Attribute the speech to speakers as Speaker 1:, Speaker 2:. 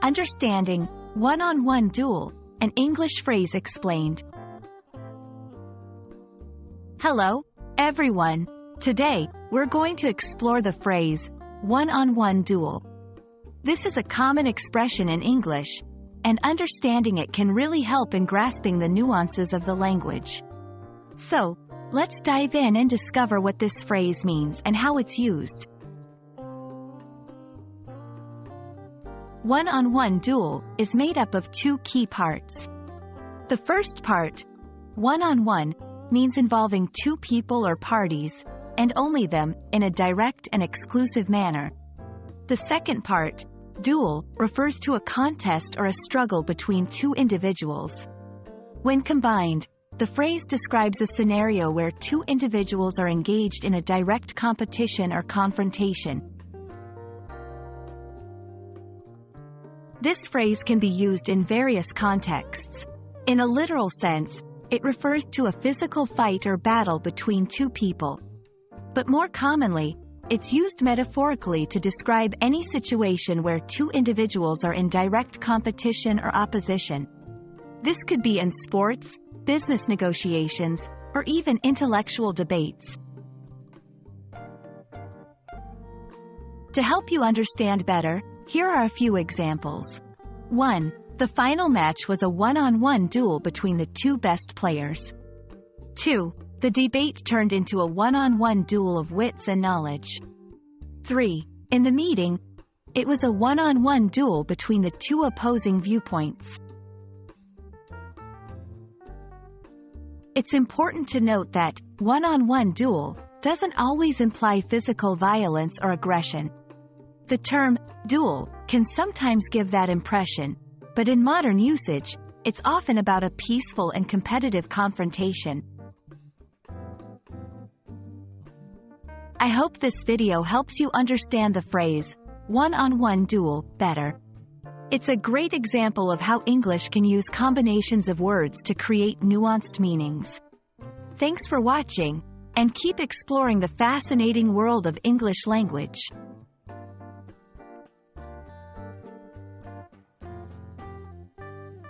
Speaker 1: Understanding One-on-One Duel, an English phrase explained. Hello, everyone. Today, we're going to explore the phrase, one-on-one duel. This is a common expression in English, and understanding it can really help in grasping the nuances of the language. So, let's dive in and discover what this phrase means and how it's used. One-on-one duel is made up of two key parts. The first part, one-on-one, means involving two people or parties, and only them, in a direct and exclusive manner. The second part, duel, refers to a contest or a struggle between two individuals. When combined, the phrase describes a scenario where two individuals are engaged in a direct competition or confrontation. This phrase can be used in various contexts. In a literal sense, it refers to a physical fight or battle between two people. But more commonly, it's used metaphorically to describe any situation where two individuals are in direct competition or opposition. This could be in sports, business negotiations, or even intellectual debates. To help you understand better, here are a few examples. 1. The final match was a one-on-one duel between the two best players. 2. The debate turned into a one-on-one duel of wits and knowledge. 3. In the meeting, it was a one-on-one duel between the two opposing viewpoints. It's important to note that one-on-one duel doesn't always imply physical violence or aggression. The term duel can sometimes give that impression, but in modern usage, it's often about a peaceful and competitive confrontation. I hope this video helps you understand the phrase, one-on-one duel, better. It's a great example of how English can use combinations of words to create nuanced meanings. Thanks for watching, and keep exploring the fascinating world of English language.